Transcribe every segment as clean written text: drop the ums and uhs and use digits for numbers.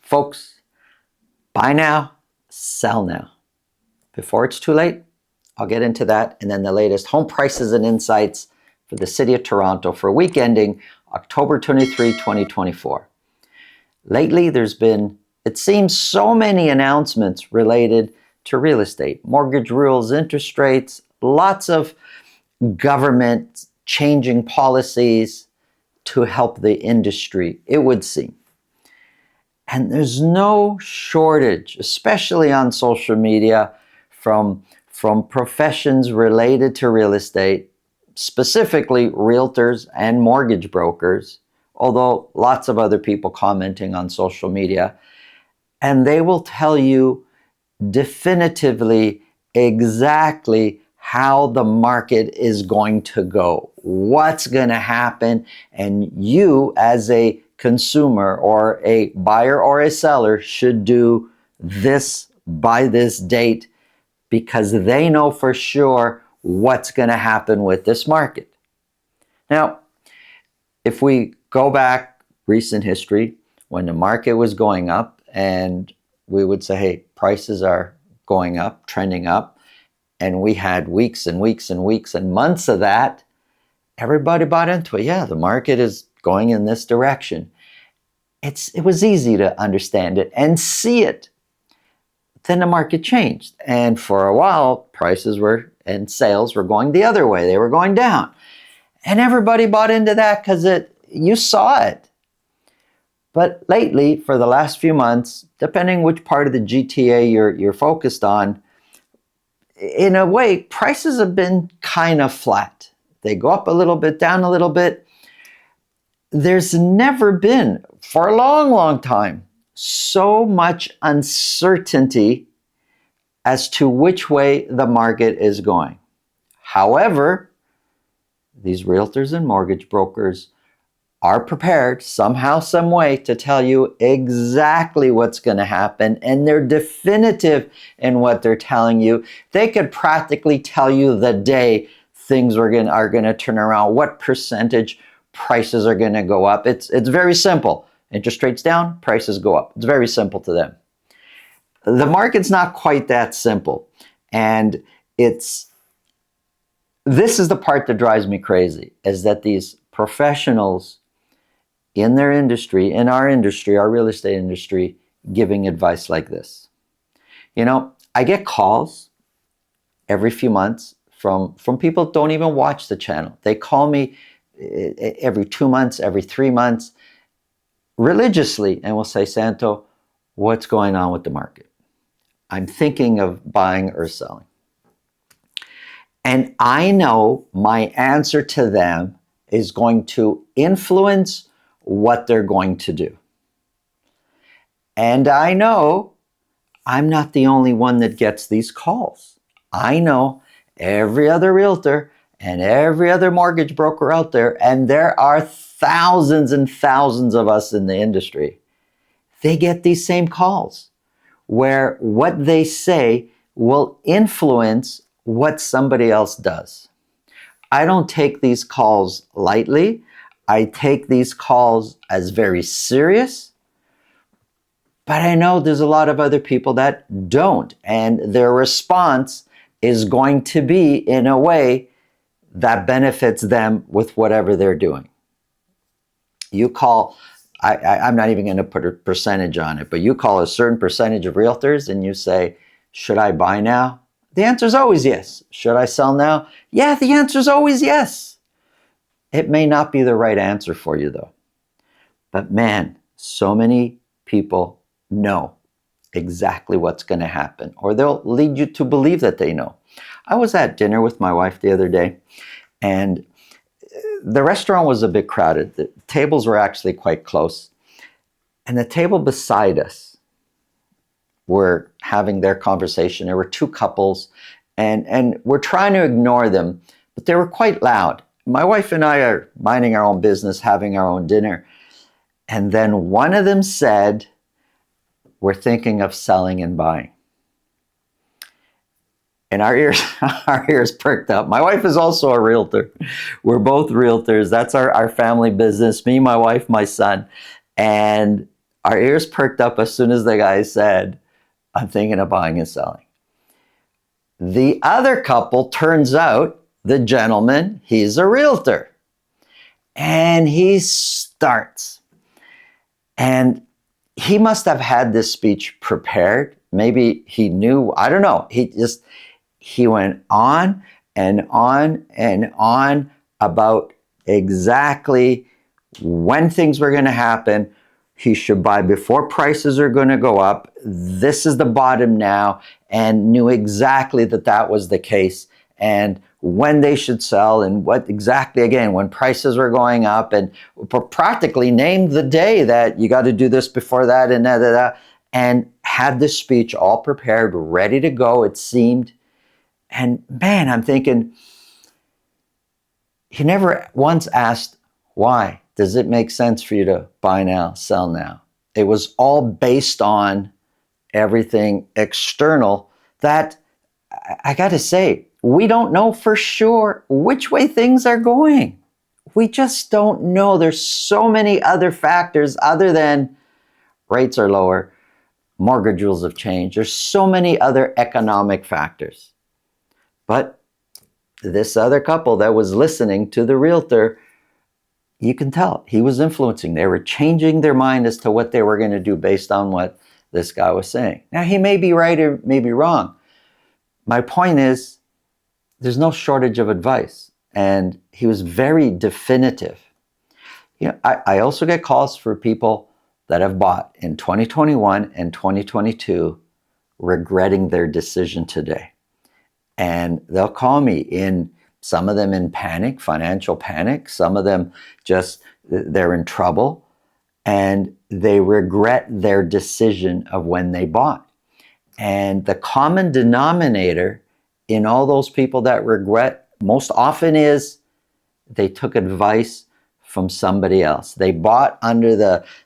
Folks, buy now, sell now. Before it's too late, I'll get into that. And then the latest home prices and insights for the city of Toronto for week ending October 23, 2024. Lately, there's been, it seems, so many announcements related to real estate, mortgage rules, interest rates, lots of government changing policies to help the industry, it would seem. And there's no shortage, especially on social media, from professions related to real estate, specifically realtors and mortgage brokers, although lots of other people commenting on social media. And they will tell you definitively exactly how the market is going to go, what's going to happen, and you as a consumer or a buyer or a seller should do this by this date because they know for sure what's going to happen with this market. Now, if we go back recent history, when the market was going up and we would say, hey, prices are going up, trending up, and we had weeks and weeks and weeks and months of that, everybody bought into it. Yeah, the market is going in this direction. It was easy to understand it and see it. Then the market changed. And for a while, prices were and sales were going the other way. They were going down. And everybody bought into that because you saw it. But lately, for the last few months, depending which part of the GTA you're focused on, in a way, prices have been kind of flat. They go up a little bit, down a little bit. There's never been, for a long, long time, so much uncertainty as to which way the market is going. However, these realtors and mortgage brokers are prepared somehow, some way to tell you exactly what's going to happen, and they're definitive in what they're telling you. They could practically tell you the day things are going to turn around, what percentage prices are going to go up. It's very simple. Interest rates down, prices go up. It's very simple to them. The market's not quite that simple, and this is the part that drives me crazy, is that these professionals in their industry, in our industry, our real estate industry, giving advice like this. You know, I get calls every few months from people who don't even watch the channel. They call me every 2 months, every 3 months, religiously, and will say, Santo, what's going on with the market? I'm thinking of buying or selling. And I know my answer to them is going to influence what they're going to do. And I know I'm not the only one that gets these calls. I know every other realtor and every other mortgage broker out there, and there are thousands and thousands of us in the industry, they get these same calls where what they say will influence what somebody else does. I don't take these calls lightly. I take these calls as very serious, but I know there's a lot of other people that don't, and their response is going to be in a way that benefits them with whatever they're doing. You call, I'm not even going to put a percentage on it, but you call a certain percentage of realtors and you say, should I buy now? The answer is always yes. Should I sell now? Yeah, the answer is always yes. It may not be the right answer for you though. But man, so many people know exactly what's going to happen, or they'll lead you to believe that they know. I was at dinner with my wife the other day, and the restaurant was a bit crowded. The tables were actually quite close. And the table beside us were having their conversation. There were two couples, and we're trying to ignore them, but they were quite loud. My wife and I are minding our own business, having our own dinner. And then one of them said, we're thinking of selling and buying. And our ears perked up. My wife is also a realtor. We're both realtors. That's our family business, me, my wife, my son. And Our ears perked up as soon as the guy said, I'm thinking of buying and selling. The other couple, turns out, the gentleman, he's a realtor. And he starts. And he must have had this speech prepared. Maybe he knew, I don't know. He went on and on and on about exactly when things were going to happen. He should buy before prices are going to go up. This is the bottom now, and knew exactly that that was the case, and when they should sell, and what exactly, again, when prices were going up, and practically named the day that you got to do this before that, and and had this speech all prepared, ready to go, it seemed. And man, I'm thinking, he never once asked, why? Does it make sense for you to buy now, sell now? It was all based on everything external that, I got to say, we don't know for sure which way things are going. We just don't know. There's so many other factors other than rates are lower, mortgage rules have changed. There's so many other economic factors. But this other couple that was listening to the realtor, you can tell he was influencing. They were changing their mind as to what they were going to do based on what this guy was saying. Now, he may be right or may be wrong. My point is, there's no shortage of advice. And he was very definitive. You know, I also get calls for people that have bought in 2021 and 2022 regretting their decision today. And they'll call me, some of them in panic, financial panic. Some of them just, they're in trouble. And they regret their decision of when they bought. And the common denominator in all those people that regret most often is they took advice from somebody else. They bought under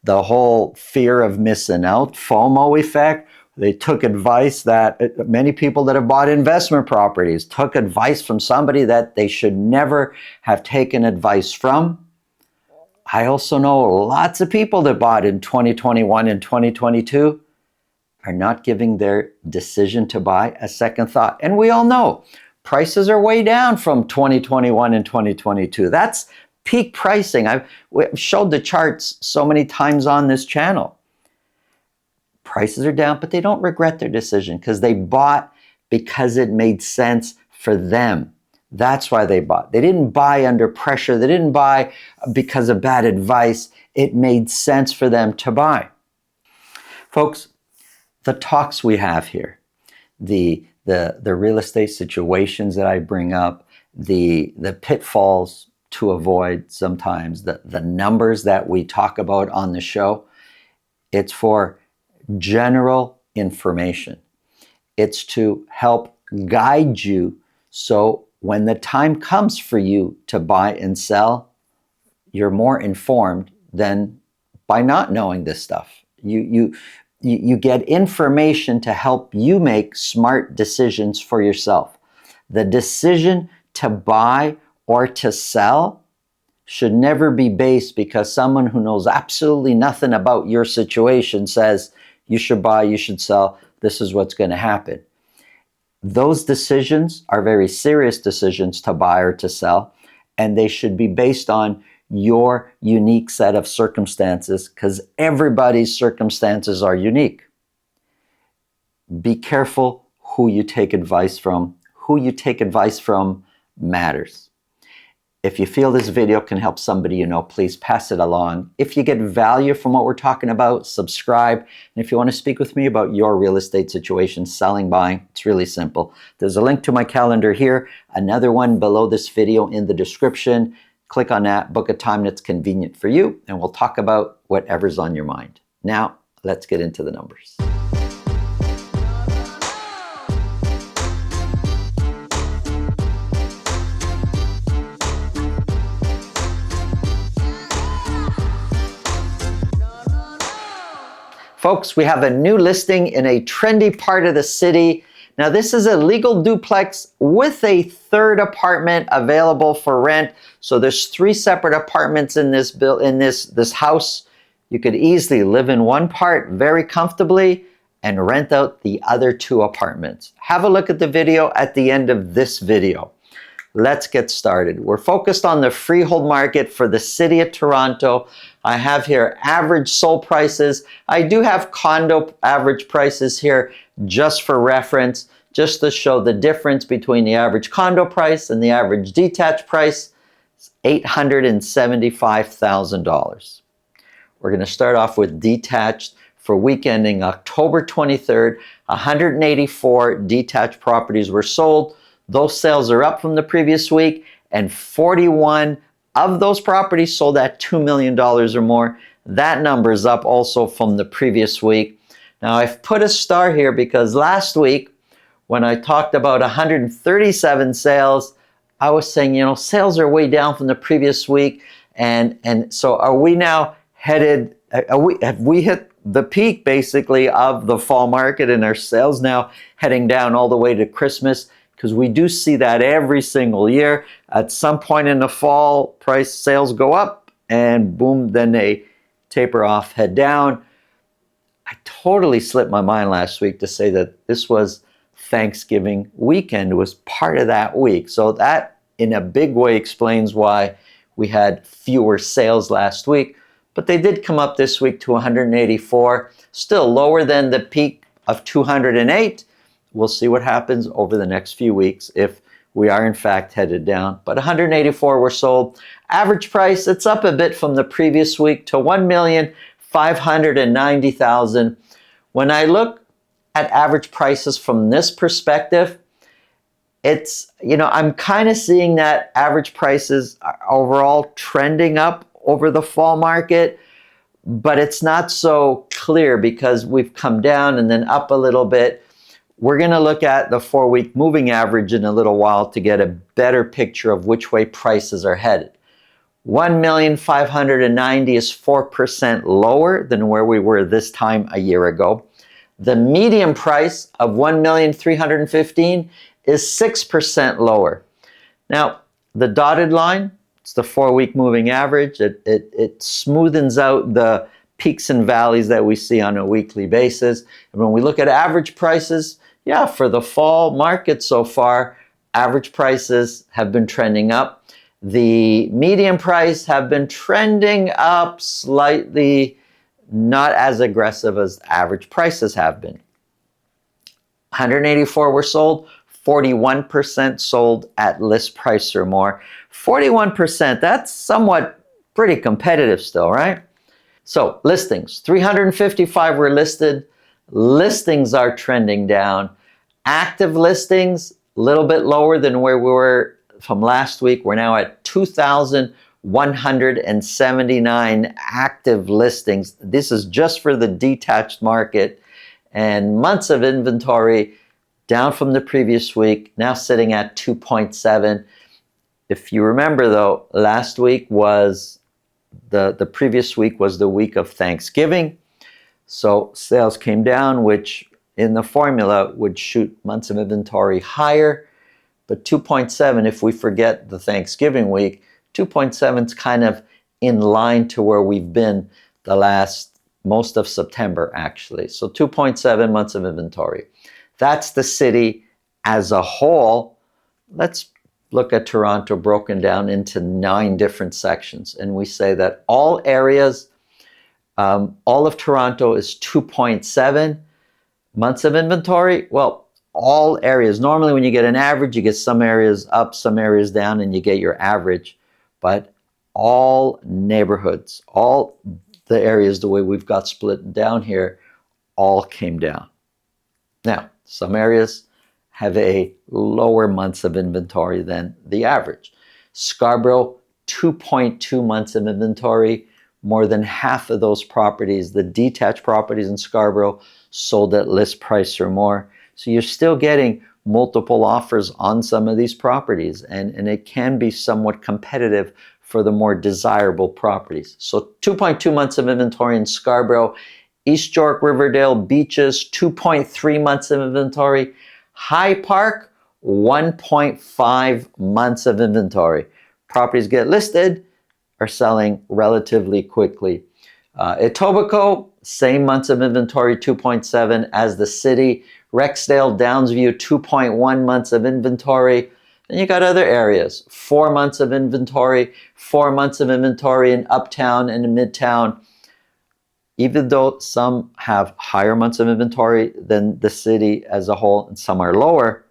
the whole fear of missing out, FOMO effect. They took advice that many people that have bought investment properties took advice from somebody that they should never have taken advice from. I also know lots of people that bought in 2021 and 2022 are not giving their decision to buy a second thought. And we all know prices are way down from 2021 and 2022. That's peak pricing. I've showed the charts so many times on this channel. Prices are down, but they don't regret their decision because they bought because it made sense for them. That's why they bought. They didn't buy under pressure. They didn't buy because of bad advice. It made sense for them to buy. Folks, the talks we have here, the real estate situations that I bring up, the pitfalls to avoid sometimes, the numbers that we talk about on the show, it's for general information. It's to help guide you so when the time comes for you to buy and sell, you're more informed than by not knowing this stuff. You get information to help you make smart decisions for yourself. The decision to buy or to sell should never be based because someone who knows absolutely nothing about your situation says, you should buy, you should sell, this is what's going to happen. Those decisions are very serious decisions to buy or to sell, and they should be based on your unique set of circumstances because everybody's circumstances are unique. Be careful who you take advice from. Who you take advice from matters. If you feel this video can help somebody you know, please pass it along. If you get value from what we're talking about, subscribe. And if you want to speak with me about your real estate situation, selling, buying, it's really simple. There's a link to my calendar here, another one below this video in the description. Click on that, book a time that's convenient for you, and we'll talk about whatever's on your mind. Now, let's get into the numbers. Folks, we have a new listing in a trendy part of the city. Now, this is a legal duplex with a third apartment available for rent. So there's 3 separate apartments in this house. you could easily live in one part very comfortably and rent out the other 2 apartments. Have a look at the video at the end of this video. Let's get started. We're focused on the freehold market for the city of Toronto. I have here average sold prices. I do have condo average prices here just for reference, just to show the difference between the average condo price and the average detached price. It's $875,000. We're going to start off with detached for week ending October 23rd. 184 detached properties were sold. Those sales are up from the previous week, and 41 of those properties sold at $2 million or more. That number is up also from the previous week. Now, I've put a star here because last week, when I talked about 137 sales, I was saying, sales are way down from the previous week. And so are we now headed, have we hit the peak basically of the fall market, and our sales now heading down all the way to Christmas? Because we do see that every single year. At some point in the fall, price sales go up and boom, then they taper off, head down. I totally slipped my mind last week to say that this was Thanksgiving weekend. It was part of that week. So that in a big way explains why we had fewer sales last week. But they did come up this week to 184, still lower than the peak of 208. We'll see what happens over the next few weeks if we are in fact headed down. But 184 were sold. Average price, it's up a bit from the previous week to $1,590,000. When I look at average prices from this perspective, it's, I'm kind of seeing that average prices are overall trending up over the fall market, but it's not so clear because we've come down and then up a little bit. We're going to look at the 4-week moving average in a little while to get a better picture of which way prices are headed. 1,590,000 is 4% lower than where we were this time a year ago. The median price of 1,315,000 is 6% lower. Now, the dotted line, it's the 4-week moving average. It smoothens out the peaks and valleys that we see on a weekly basis. And when we look at average prices, for the fall market so far, average prices have been trending up. The median price have been trending up slightly, not as aggressive as average prices have been. 184 were sold, 41% sold at list price or more. 41%, that's somewhat pretty competitive still, right? So listings, 355 were listed. Listings are trending down. Active listings, a little bit lower than where we were from last week. We're now at 2,179 active listings. This is just for the detached market. And months of inventory down from the previous week, now sitting at 2.7. If you remember though, last week was the previous week was the week of Thanksgiving. So sales came down, which in the formula would shoot months of inventory higher. But 2.7, if we forget the Thanksgiving week, 2.7 is kind of in line to where we've been the last most of September, actually. So 2.7 months of inventory. That's the city as a whole. Let's look at Toronto broken down into 9 different sections. And we say that all areas, all of Toronto is 2.7 months of inventory. Well, all areas. Normally when you get an average, you get some areas up, some areas down, and you get your average. But all neighborhoods, all the areas, the way we've got split down here, all came down. Now, some areas have a lower months of inventory than the average. Scarborough, 2.2 months of inventory. More than half of those properties, the detached properties in Scarborough, sold at list price or more. So you're still getting multiple offers on some of these properties, and it can be somewhat competitive for the more desirable properties. So 2.2 months of inventory in Scarborough. East York, Riverdale, Beaches, 2.3 months of inventory. High Park, 1.5 months of inventory. Properties get listed, are selling relatively quickly. Etobicoke, same months of inventory, 2.7 as the city. Rexdale, Downsview, 2.1 months of inventory. Then you got other areas, 4 months of inventory, 4 months of inventory in Uptown and in Midtown. Even though some have higher months of inventory than the city as a whole and some are lower,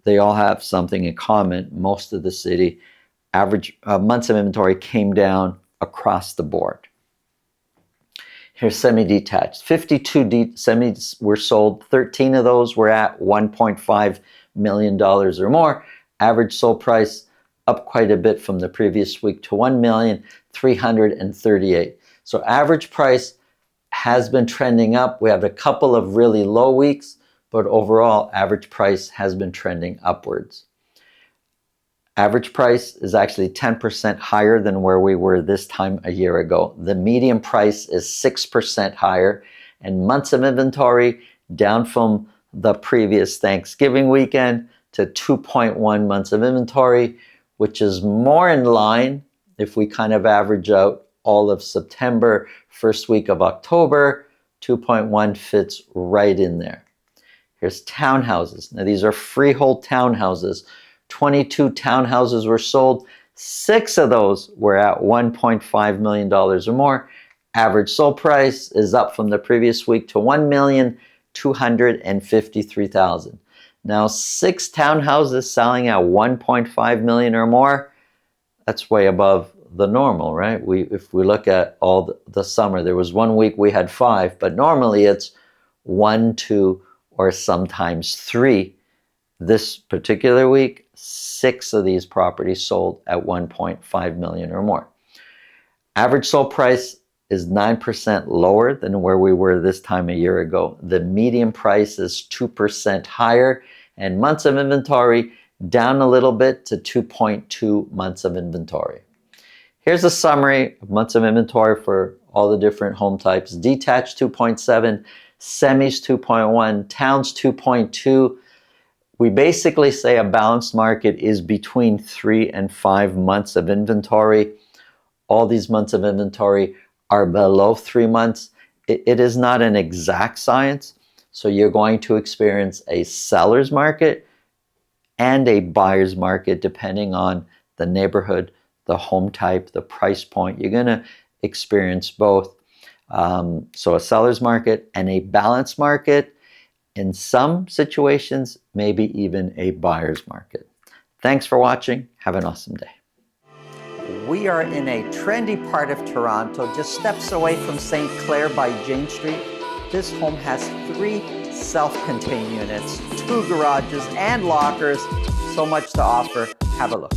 they all have something in common. Most of the city average months of inventory came down across the board. Here's semi-detached. 52 semis were sold. 13 of those were at $1.5 million or more. Average sold price up quite a bit from the previous week to $1,338,000. So average price has been trending up. We have a couple of really low weeks, but overall average price has been trending upwards. Average price is actually 10% higher than where we were this time a year ago. The median price is 6% higher, and months of inventory down from the previous Thanksgiving weekend to 2.1 months of inventory, which is more in line if we kind of average out all of September, first week of October. 2.1 fits right in there. Here's townhouses. Now these are freehold townhouses. 22 townhouses were sold. 6 of those were at $1.5 million or more. Average sold price is up from the previous week to $1,253,000. Now 6 townhouses selling at $1.5 million or more, that's way above the normal, right? If we look at all the summer, there was 1 week we had 5, but normally it's 1, 2, or sometimes 3. This particular week, 6 of these properties sold at $1.5 million or more. Average sold price is 9% lower than where we were this time a year ago. The median price is 2% higher, and months of inventory down a little bit to 2.2 months of inventory. Here's a summary of months of inventory for all the different home types. Detached 2.7, semis 2.1, towns 2.2. We basically say a balanced market is between 3 and 5 months of inventory. All these months of inventory are below 3 months. It is not an exact science, so you're going to experience a seller's market and a buyer's market depending on the neighborhood, the home type, the price point. You're going to experience both. So a seller's market and a balanced market. In some situations, maybe even a buyer's market. Thanks for watching. Have an awesome day. We are in a trendy part of Toronto, just steps away from St. Clair by Jane Street. This home has 3 self-contained units, 2 garages and lockers. So much to offer. Have a look.